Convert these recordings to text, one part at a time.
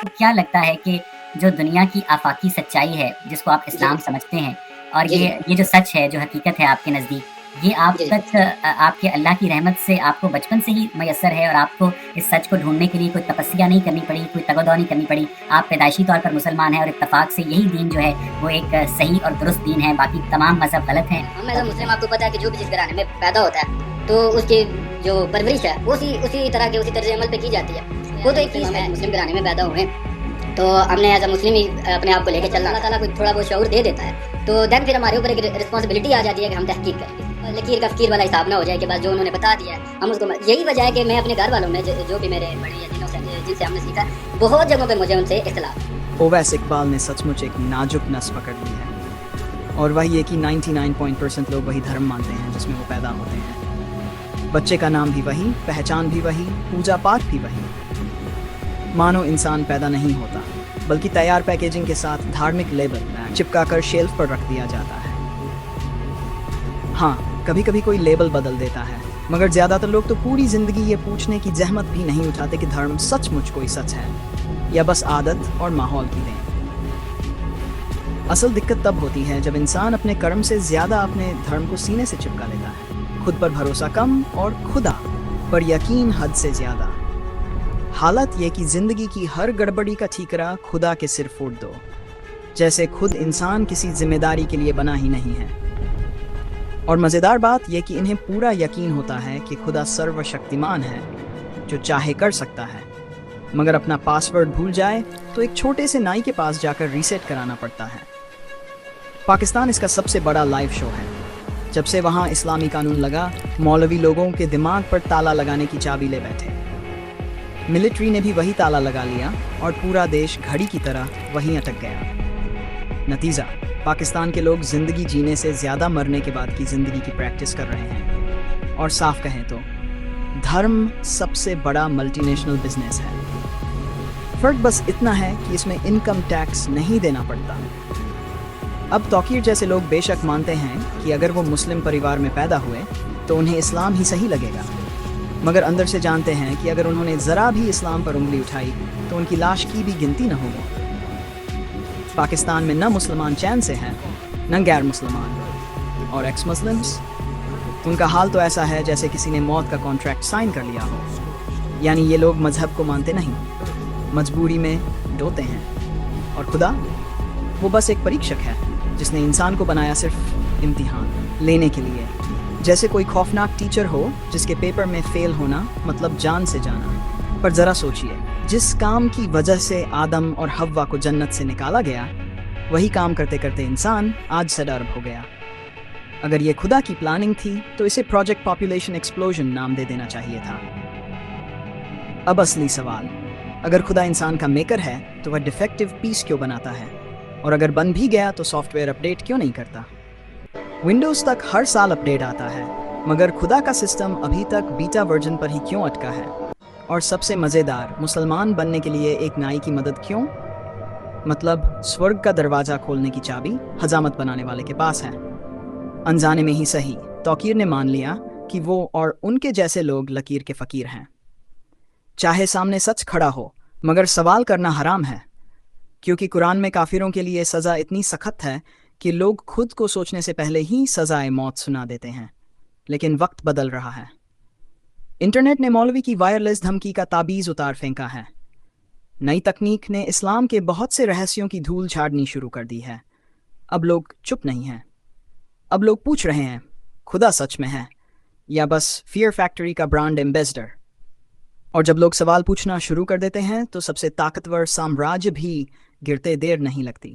आपको क्या लगता है कि जो दुनिया की आफाकी सच्चाई है, जिसको आप इस्लाम जी, समझते हैं और जी, जी, ये जो सच है, जो हकीकत है आपके नज़दीक, ये आप जी, जी। तक आपके अल्लाह की रहमत से आपको बचपन से ही मयस्सर है और आपको इस सच को ढूँढने के लिए कोई तपस्या नहीं करनी पड़ी, कोई तगोदौ नहीं करनी पड़ी। आप पैदाइशी तौर पर मुसलमान हैं और इत्तेफ़ाक से यही दीन जो है, वो एक सही और दुरुस्त दीन है, बाकी तमाम मज़हब गलत हैं। हम एज़ अ मुस्लिम आपको पता है कि जो भी जिस घराने में पैदा होता है, तो उसकी जो परवरिश है, वो उसी उसी तरह के उसी तर्ज़ अमल पे की जाती है। वो तो एक चीज़ है, मुस्लिम घराने में पैदा हुए, तो हमने एज़ अ मुस्लिम ही अपने आप को लेके चलना। अल्लाह ताला कोई थोड़ा बहुत शऊर दे देता है, तो देन फिर हमारे ऊपर एक रिस्पॉन्सिबिलिटी आ जाती है कि हम तहकीक करेंगे। लकीर का फ़कीर वाला हिसाब ना हो जाए कि बस जो उन्होंने बता दिया है, हम उसको यही वजह है कि मैं अपने घर वालों में जो भी मेरे बड़े या जिनसे हमने सीखा, बहुत जगहों पे मुझे उनसे इख्तिलाफ है। ओवैस इकबाल ने सचमुच एक नाजुक नस पकड़ ली है और वही है कि 99% लोग वही धर्म मानते हैं जिसमें वो पैदा होते हैं। बच्चे का नाम भी वही, पहचान भी वही, पूजा पाठ भी वही। मानो इंसान पैदा नहीं होता, बल्कि तैयार पैकेजिंग के साथ धार्मिक लेबल चिपका कर शेल्फ पर रख दिया जाता है। हाँ, कभी कभी कोई लेबल बदल देता है, मगर ज्यादातर लोग तो पूरी जिंदगी ये पूछने की जहमत भी नहीं उठाते कि धर्म सचमुच कोई सच है या बस आदत और माहौल की देन। असल दिक्कत तब होती है जब इंसान अपने कर्म से ज्यादा अपने धर्म को सीने से चिपका लेता है। खुद पर भरोसा कम और खुदा पर यकीन हद से ज्यादा। हालत ये कि जिंदगी की हर गड़बड़ी का ठीकरा खुदा के सिर फोड़ दो, जैसे खुद इंसान किसी जिम्मेदारी के लिए बना ही नहीं है। और मजेदार बात यह कि इन्हें पूरा यकीन होता है कि खुदा सर्वशक्तिमान है, जो चाहे कर सकता है, मगर अपना पासवर्ड भूल जाए तो एक छोटे से नाई के पास जाकर रीसेट कराना पड़ता है। पाकिस्तान इसका सबसे बड़ा लाइव शो है। जब से वहाँ इस्लामी कानून लगा, मौलवी लोगों के दिमाग पर ताला लगाने की चाबी ले बैठे। मिलिट्री ने भी वही ताला लगा लिया और पूरा देश घड़ी की तरह वहीं अटक गया। नतीजा, पाकिस्तान के लोग जिंदगी जीने से ज्यादा मरने के बाद की जिंदगी की प्रैक्टिस कर रहे हैं। और साफ कहें तो धर्म सबसे बड़ा मल्टीनेशनल बिजनेस है। फर्क बस इतना है कि इसमें इनकम टैक्स नहीं देना पड़ता। अब तौकीर जैसे लोग बेशक मानते हैं कि अगर वो मुस्लिम परिवार में पैदा हुए तो उन्हें इस्लाम ही सही लगेगा, मगर अंदर से जानते हैं कि अगर उन्होंने जरा भी इस्लाम पर उंगली उठाई तो उनकी लाश की भी गिनती न होगी। पाकिस्तान में न मुसलमान चैन से हैं, न गैर मुसलमान, और एक्स मुस्लिम्स, उनका हाल तो ऐसा है जैसे किसी ने मौत का कॉन्ट्रैक्ट साइन कर लिया हो। यानी ये लोग मजहब को मानते नहीं, मजबूरी में डोते हैं। और खुदा, वो बस एक परीक्षक है जिसने इंसान को बनाया सिर्फ इम्तिहान लेने के लिए। जैसे कोई खौफनाक टीचर हो जिसके पेपर में फेल होना मतलब जान से जाना। पर जरा सोचिए, जिस काम की वजह से आदम और हव्वा को जन्नत से निकाला गया, वही काम करते करते इंसान आज से अरब हो गया। अगर ये खुदा की प्लानिंग थी तो इसे प्रोजेक्ट पॉपुलेशन एक्सप्लोजन नाम दे देना चाहिए था। अब असली सवाल, अगर खुदा इंसान का मेकर है तो वह डिफेक्टिव पीस क्यों बनाता है? और अगर बन भी गया तो सॉफ्टवेयर अपडेट क्यों नहीं करता? विंडोज तक हर साल अपडेट आता है, मगर खुदा का सिस्टम अभी तक बीटा वर्जन पर ही क्यों अटका है? और सबसे मज़ेदार, मुसलमान बनने के लिए एक नाई की मदद क्यों? मतलब स्वर्ग का दरवाज़ा खोलने की चाबी हजामत बनाने वाले के पास है। अनजाने में ही सही, तौकीर ने मान लिया कि वो और उनके जैसे लोग लकीर के फ़कीर हैं। चाहे सामने सच खड़ा हो, मगर सवाल करना हराम है, क्योंकि कुरान में काफिरों के लिए सज़ा इतनी सख्त है कि लोग खुद को सोचने से पहले ही सज़ाए मौत सुना देते हैं। लेकिन वक्त बदल रहा है। इंटरनेट ने मौलवी की वायरलेस धमकी का ताबीज़ उतार फेंका है। नई तकनीक ने इस्लाम के बहुत से रहस्यों की धूल झाड़नी शुरू कर दी है। अब लोग चुप नहीं हैं। अब लोग पूछ रहे हैं, खुदा सच में है या बस फियर फैक्ट्री का ब्रांड एम्बेसडर? और जब लोग सवाल पूछना शुरू कर देते हैं तो सबसे ताकतवर साम्राज्य भी गिरते देर नहीं लगती।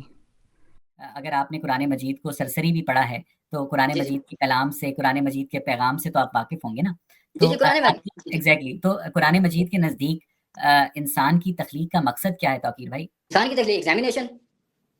अगर आपने कुरान मजीद को सरसरी भी पढ़ा है, तो कुरान जी, जी। मजीद के कलाम से, कुरान मजीद के पैगाम से तो आप वाकिफ़ होंगे ना? जी, तो जी, कुरान में आपकी जी, जी। एग्ज़ैक्टली, तो कुरान मजीद के नज़दीक इंसान की तख़लीक़ का मकसद क्या है तौकीर भाई? इंसान की तकलीफ एग्ज़ामिनेशन,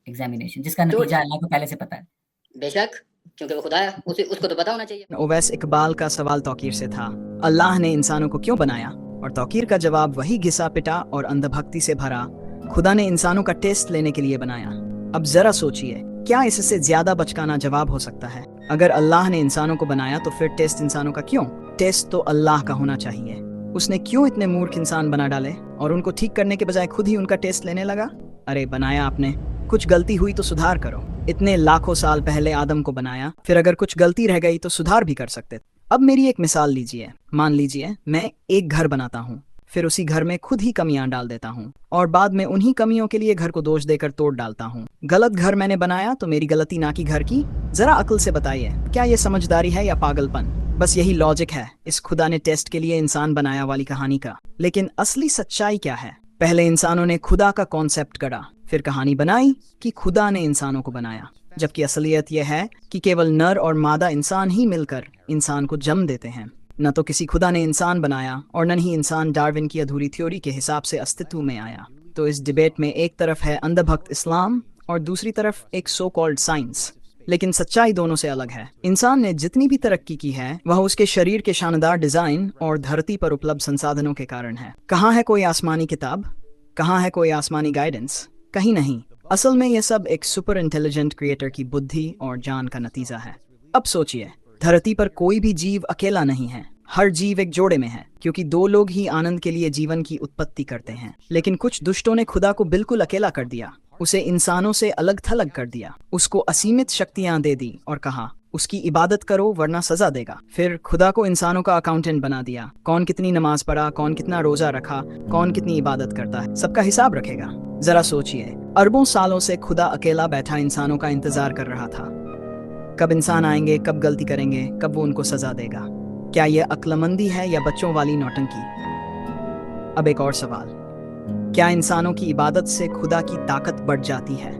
एग्ज़ामिनेशन, जिसका चोट नतीजा अल्लाह को पहले से पता है। बेशक, क्योंकि वो खुदा है, उसे उसको तो पता होना चाहिए। ओवैस इकबाल का सवाल तौकीर से था, अल्लाह ने इंसानों को क्यों बनाया? और तौकीर का जवाब वही घिसा पिटा और अंधभक्ति से भरा, खुदा ने इंसानों का टेस्ट लेने के लिए बनाया। अब जरा सोचिए, क्या इससे ज्यादा बचकाना जवाब हो सकता है? अगर अल्लाह ने इंसानों को बनाया तो फिर टेस्ट इंसानों का क्यों? टेस्ट तो अल्लाह का होना चाहिए। उसने क्यों इतने मूर्ख इंसान बना डाले और उनको ठीक करने के बजाय खुद ही उनका टेस्ट लेने लगा? अरे बनाया आपने, कुछ गलती हुई तो सुधार करो। इतने लाखों साल पहले आदम को बनाया, फिर अगर कुछ गलती रह गई तो सुधार भी कर सकते। अब मेरी एक मिसाल लीजिए। मान लीजिए मैं एक घर बनाता हूँ, फिर उसी घर में खुद ही कमियां डाल देता हूँ और बाद में उन्हीं कमियों के लिए घर को दोष देकर तोड़ डालता हूँ। गलत घर मैंने बनाया तो मेरी गलती ना कि घर की। जरा अक्ल से बताइए, क्या ये समझदारी है या पागलपन? बस यही लॉजिक है इस खुदा ने टेस्ट के लिए इंसान बनाया वाली कहानी का। लेकिन असली सच्चाई क्या है? पहले इंसानों ने खुदा का कॉन्सेप्ट गढ़ा, फिर कहानी बनाई कि खुदा ने इंसानों को बनाया, जबकि असलियत यह है कि केवल नर और मादा इंसान ही मिलकर इंसान को जन्म देते हैं। न तो किसी खुदा ने इंसान बनाया और न ही इंसान डार्विन की अधूरी थ्योरी के हिसाब से अस्तित्व में आया। तो इस डिबेट में एक तरफ है अंधभक्त इस्लाम और दूसरी तरफ एक सो कॉल्ड साइंस। लेकिन सच्चाई दोनों से अलग है। इंसान ने जितनी भी तरक्की की है वह उसके शरीर के शानदार डिजाइन और धरती पर उपलब्ध संसाधनों के कारण है। कहाँ है कोई आसमानी किताब? कहाँ है कोई आसमानी गाइडेंस? कहीं नहीं। असल में यह सब एक सुपर इंटेलिजेंट क्रिएटर की बुद्धि और जान का नतीजा है। अब सोचिए, धरती पर कोई भी जीव अकेला नहीं है। हर जीव एक जोड़े में है, क्योंकि दो लोग ही आनंद के लिए जीवन की उत्पत्ति करते हैं। लेकिन कुछ दुष्टों ने खुदा को बिल्कुल अकेला कर दिया, उसे इंसानों से अलग थलग कर दिया, उसको असीमित शक्तियां दे दी और कहा उसकी इबादत करो वरना सजा देगा। फिर खुदा को इंसानों का अकाउंटेंट बना दिया। कौन कितनी नमाज पढ़ा, कौन कितना रोजा रखा, कौन कितनी इबादत करता है, सबका हिसाब रखेगा। जरा सोचिए, अरबों सालों से खुदा अकेला बैठा इंसानों का इंतजार कर रहा था। कब इंसान आएंगे, कब गलती करेंगे, कब वो उनको सजा देगा। क्या यह अक्लमंदी है या बच्चों वाली नौटंकी? अब एक और सवाल, क्या इंसानों की इबादत से खुदा की ताकत बढ़ जाती है?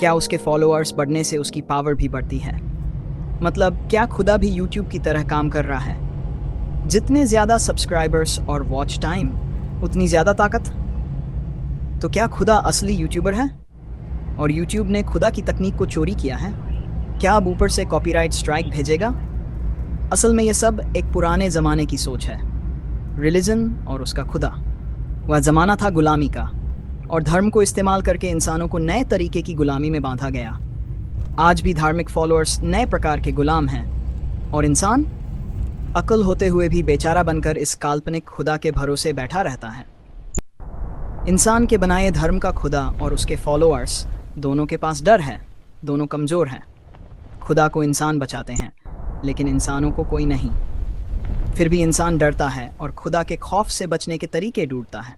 क्या उसके फॉलोअर्स बढ़ने से उसकी पावर भी बढ़ती है? मतलब क्या खुदा भी यूट्यूब की तरह काम कर रहा है? जितने ज्यादा सब्सक्राइबर्स और वॉच टाइम उतनी ज्यादा ताकत। तो क्या खुदा असली यूट्यूबर है और यूट्यूब ने खुदा की तकनीक को चोरी किया है? क्या अब ऊपर से कॉपीराइट स्ट्राइक भेजेगा? असल में यह सब एक पुराने ज़माने की सोच है। रिलीजन और उसका खुदा। वह ज़माना था गुलामी का, और धर्म को इस्तेमाल करके इंसानों को नए तरीके की गुलामी में बांधा गया। आज भी धार्मिक फॉलोअर्स नए प्रकार के गुलाम हैं, और इंसान अक्ल होते हुए भी बेचारा बनकर इस काल्पनिक खुदा के भरोसे बैठा रहता है। इंसान के बनाए धर्म का खुदा और उसके फॉलोअर्स दोनों के पास डर है, दोनों कमज़ोर हैं। खुदा को इंसान बचाते हैं, लेकिन इंसानों को कोई नहीं। फिर भी इंसान डरता है और खुदा के खौफ से बचने के तरीके ढूंढता है।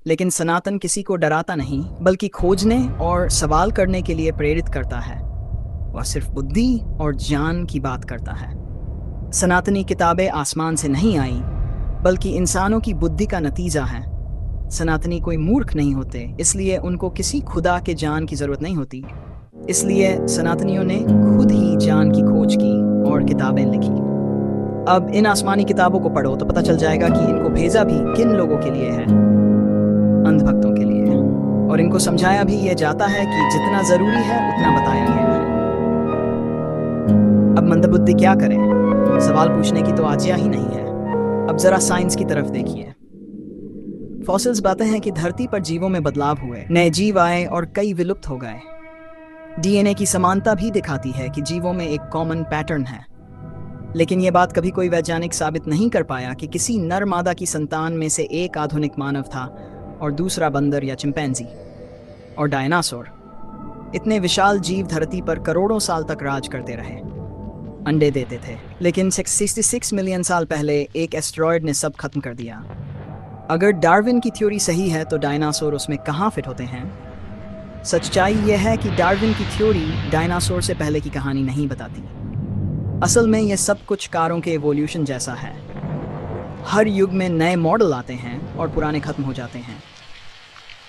लेकिन सनातन किसी को डराता नहीं, बल्कि खोजने और सवाल करने के लिए प्रेरित करता है। वह सिर्फ बुद्धि और ज्ञान की बात करता है। सनातनी किताबें आसमान से नहीं आई, बल्कि इंसानों की बुद्धि का नतीजा है। सनातनी कोई मूर्ख नहीं होते, इसलिए उनको किसी खुदा के ज्ञान की जरूरत नहीं होती। इसलिए सनातनियों ने खुद ही ज्ञान की खोज की और किताबें लिखी। अब इन आसमानी किताबों को पढ़ो तो पता चल जाएगा कि इनको भेजा भी किन लोगों के लिए है, अंधभक्तों के लिए। और इनको समझाया भी यह जाता है कि जितना जरूरी है उतना बताया गया है। अब मंदबुद्धि क्या करें? सवाल पूछने की तो आज्ञा ही नहीं है। अब जरा साइंस की तरफ देखिए। फॉसिल्स बताते हैं कि धरती पर जीवों में बदलाव हुए, नए जीव आए और कई विलुप्त हो गए। डीएनए की समानता भी दिखाती है कि जीवों में एक कॉमन पैटर्न है। लेकिन यह बात कभी कोई वैज्ञानिक साबित नहीं कर पाया कि किसी नर मादा की संतान में से एक आधुनिक मानव था और दूसरा बंदर या चिंपैंजी और डायनासोर। इतने विशाल जीव धरती पर करोड़ों साल तक राज करते रहे, अंडे देते थे। लेकिन 66 मिलियन साल पहले एक एस्टेरॉयड ने सब खत्म कर दिया। अगर डार्विन की थ्योरी सही है तो डायनासोर उसमें कहाँ फिट होते हैं? सच्चाई यह है कि डार्विन की थ्योरी डायनासोर से पहले की कहानी नहीं बताती। असल में यह सब कुछ कारों के एवोल्यूशन जैसा है। हर युग में नए मॉडल आते हैं और पुराने खत्म हो जाते हैं।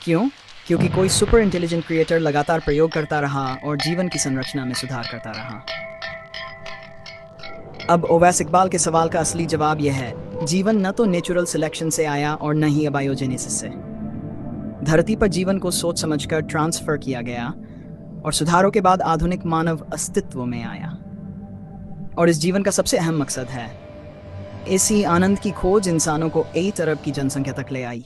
क्यों? क्योंकि कोई सुपर इंटेलिजेंट क्रिएटर लगातार प्रयोग करता रहा और जीवन की संरचना में सुधार करता रहा। अब ओवैस इकबाल के सवाल का असली जवाब यह है, जीवन न तो नेचुरल सिलेक्शन से आया और न ही अबायोजेनेसिस से। धरती पर जीवन को सोच समझकर ट्रांसफर किया गया और सुधारों के बाद आधुनिक मानव अस्तित्व में आया। और इस जीवन का सबसे अहम मकसद है, इसी आनंद की खोज इंसानों को 8 अरब की जनसंख्या तक ले आई।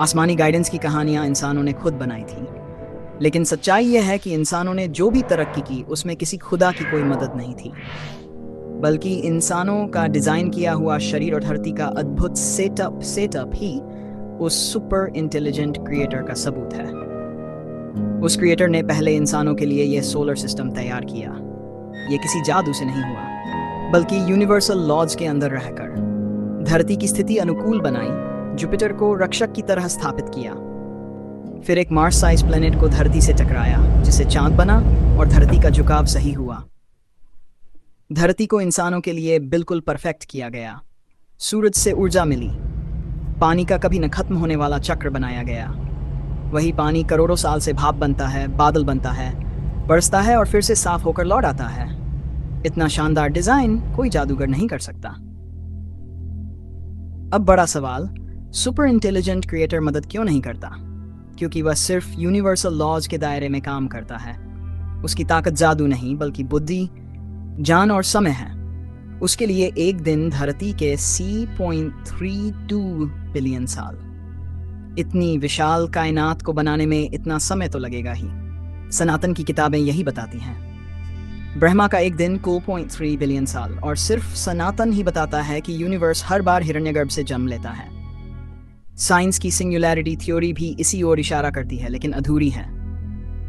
आसमानी गाइडेंस की कहानियां इंसानों ने खुद बनाई थी, लेकिन सच्चाई यह है कि इंसानों ने जो भी तरक्की की उसमें किसी खुदा की कोई मदद नहीं थी। बल्कि इंसानों का डिजाइन किया हुआ शरीर और धरती का अद्भुत सेटअप ही उस सुपर इंटेलिजेंट क्रिएटर का सबूत है। उस क्रिएटर ने पहले इंसानों के लिए यह सोलर सिस्टम तैयार किया। ये किसी जादू से नहीं हुआ, बल्कि यूनिवर्सल लॉज के अंदर रहकर धरती की स्थिति अनुकूल बनाई, जुपिटर को रक्षक की तरह स्थापित किया, फिर एक मार्स साइज प्लेनेट को धरती से टकराया जिससे चांद बना और धरती का झुकाव सही हुआ। धरती को इंसानों के लिए बिल्कुल परफेक्ट किया गया। सूरज से ऊर्जा मिली, पानी का कभी न खत्म होने वाला चक्र बनाया गया। वही पानी करोड़ों साल से भाप बनता है, बादल बनता है, बरसता है और फिर से साफ होकर लौट आता है। इतना शानदार डिजाइन कोई जादूगर नहीं कर सकता। अब बड़ा सवाल, सुपर इंटेलिजेंट क्रिएटर मदद क्यों नहीं करता? क्योंकि वह सिर्फ यूनिवर्सल लॉज के दायरे में काम करता है। उसकी ताकत जादू नहीं बल्कि बुद्धि, जान और समय है। उसके लिए एक दिन धरती के 3.32 बिलियन साल। इतनी विशाल कायनात को बनाने में इतना समय तो लगेगा ही। सनातन की किताबें यही बताती हैं। ब्रह्मा का एक दिन 2.3 बिलियन साल, और सिर्फ सनातन ही बताता है कि यूनिवर्स हर बार हिरण्यगर्भ से जन्म लेता है। साइंस की सिंगुलैरिटी थ्योरी भी इसी ओर इशारा करती है, लेकिन अधूरी है,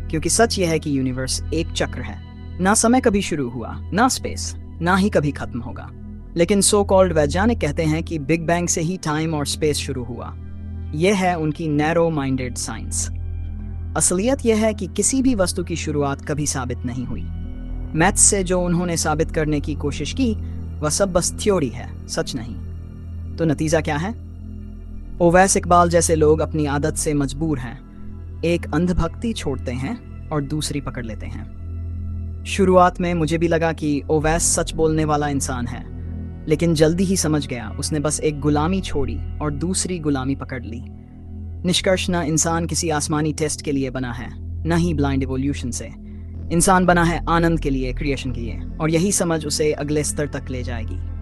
क्योंकि सच यह है कि यूनिवर्स एक चक्र है। ना समय कभी शुरू हुआ, ना स्पेस, ना ही कभी खत्म होगा। लेकिन सो कॉल्ड वैज्ञानिक कहते हैं कि बिग बैंग से ही टाइम और स्पेस शुरू हुआ। यह है उनकी नैरो माइंडेड साइंस। असलियत यह है कि किसी भी वस्तु की शुरुआत कभी साबित नहीं हुई। मैथ्स से जो उन्होंने साबित करने की कोशिश की वह सब बस थ्योरी है, सच नहीं। तो नतीजा क्या है? ओवैस इकबाल जैसे लोग अपनी आदत से मजबूर हैं। एक अंधभक्ति छोड़ते हैं और दूसरी पकड़ लेते हैं। शुरुआत में मुझे भी लगा कि ओवैस सच बोलने वाला इंसान है, लेकिन जल्दी ही समझ गया उसने बस एक गुलामी छोड़ी और दूसरी गुलामी पकड़ ली। निष्कर्ष, न इंसान किसी आसमानी टेस्ट के लिए बना है, न ही ब्लाइंड इवोल्यूशन से। इंसान बना है आनंद के लिए, क्रिएशन के लिए, और यही समझ उसे अगले स्तर तक ले जाएगी।